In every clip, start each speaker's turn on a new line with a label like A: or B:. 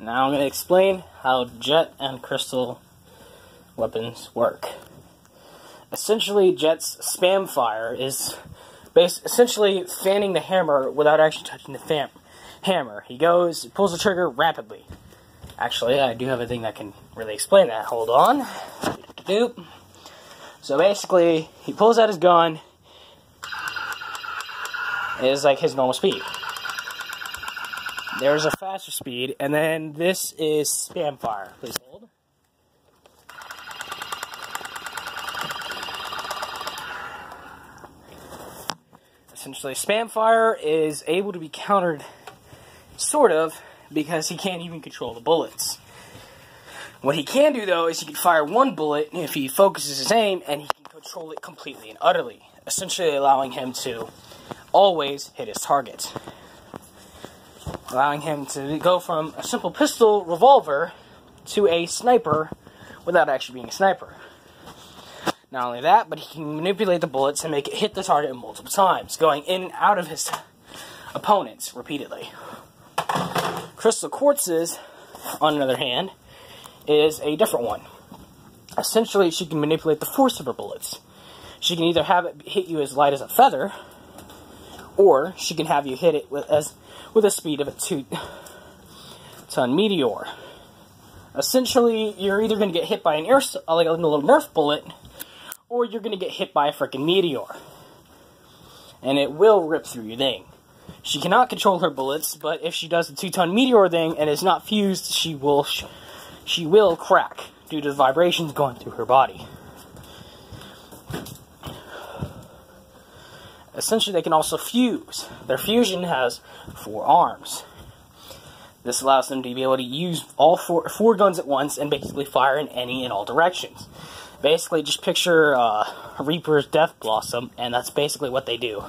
A: Now I'm going to explain how jet and crystal weapons work. Essentially, Jet's spam fire is essentially fanning the hammer without actually touching the hammer. He pulls the trigger rapidly. Actually, I do have a thing that can really explain that. Hold on. So basically, he pulls out his gun. It is like his normal speed. There's a faster speed, and then this is spam fire. Please hold. Essentially, spam fire is able to be countered, sort of, because he can't even control the bullets. What he can do, though, is he can fire one bullet if he focuses his aim, and he can control it completely and utterly, essentially allowing him to always hit his target. Allowing him to go from a simple pistol revolver to a sniper without actually being a sniper. Not only that, but he can manipulate the bullets and make it hit the target multiple times, going in and out of his opponents repeatedly. Crystal Quartz's, on the other hand, is a different one. Essentially, she can manipulate the force of her bullets. She can either have it hit you as light as a feather, or she can have you hit it with a speed of a 2-ton meteor. Essentially, you're either going to get hit by a little Nerf bullet, or you're going to get hit by a freaking meteor. And it will rip through your thing. She cannot control her bullets, but if she does the 2-ton meteor thing and is not fused, she will crack due to the vibrations going through her body. Essentially, they can also fuse. Their fusion has 4 arms. This allows them to be able to use all four guns at once and basically fire in any and all directions. Basically, just picture Reaper's Death Blossom, and that's basically what they do.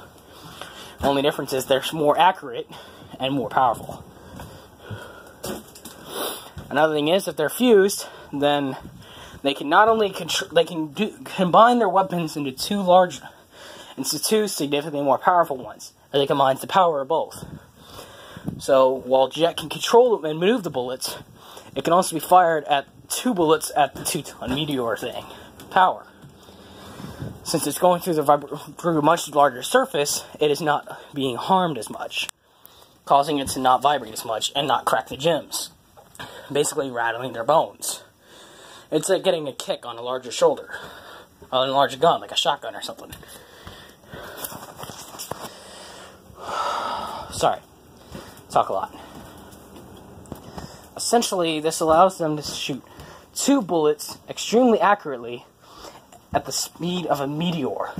A: The only difference is they're more accurate and more powerful. Another thing is, if they're fused, then they can not only combine their weapons into two significantly more powerful ones, or they combine the power of both. So while Jet can control and move the bullets, it can also be fired at 2 bullets at the 2-ton meteor thing power. Since it's going through through a much larger surface, it is not being harmed as much, causing it to not vibrate as much and not crack the gems, basically rattling their bones. It's like getting a kick on a larger shoulder, on a larger gun, like a shotgun or something. Sorry, talk a lot. Essentially, this allows them to shoot 2 bullets extremely accurately at the speed of a meteor.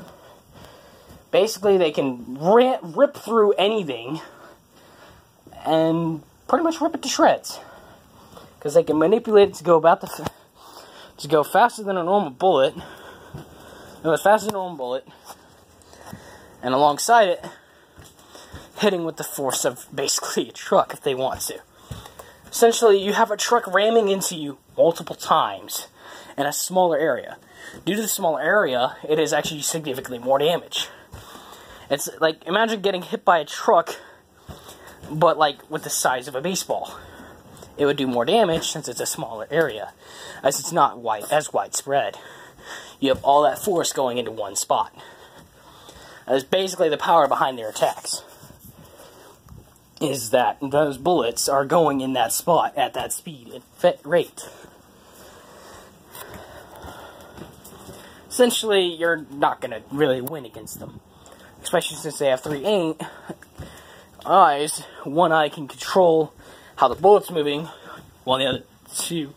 A: Basically, they can rip through anything and pretty much rip it to shreds, because they can manipulate it to go faster than a normal bullet. Faster than a normal bullet, and alongside it, hitting with the force of basically a truck if they want to. Essentially, you have a truck ramming into you multiple times in a smaller area. Due to the smaller area, it is actually significantly more damage. It's like, imagine getting hit by a truck, but like with the size of a baseball. It would do more damage since it's a smaller area, as it's not as widespread. You have all that force going into one spot. That's basically the power behind their attacks, is that those bullets are going in that spot at that speed and rate. Essentially, you're not going to really win against them, especially since they have 3 eyes. One eye can control how the bullet's moving, while the other 2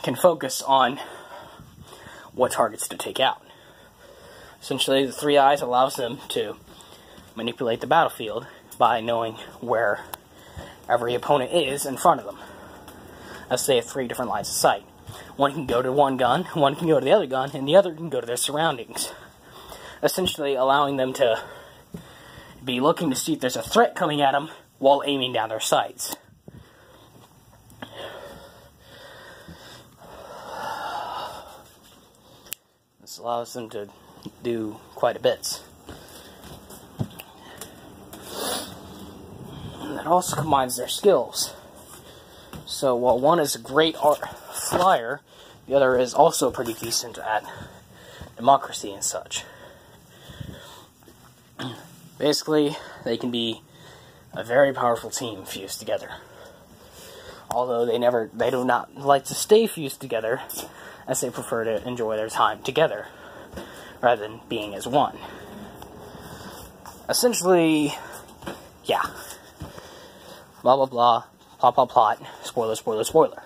A: can focus on what targets to take out. Essentially, the 3 eyes allows them to manipulate the battlefield by knowing where every opponent is in front of them. Let's say 3 different lines of sight. One can go to one gun, one can go to the other gun, and the other can go to their surroundings. Essentially allowing them to be looking to see if there's a threat coming at them while aiming down their sights. This allows them to do quite a bit. And that also combines their skills. So while one is a great flyer, the other is also pretty decent at democracy and such. Basically, they can be a very powerful team fused together. Although they do not like to stay fused together, as they prefer to enjoy their time together, rather than being as one. Essentially, yeah. Blah blah blah, plot plot plot, spoiler spoiler spoiler.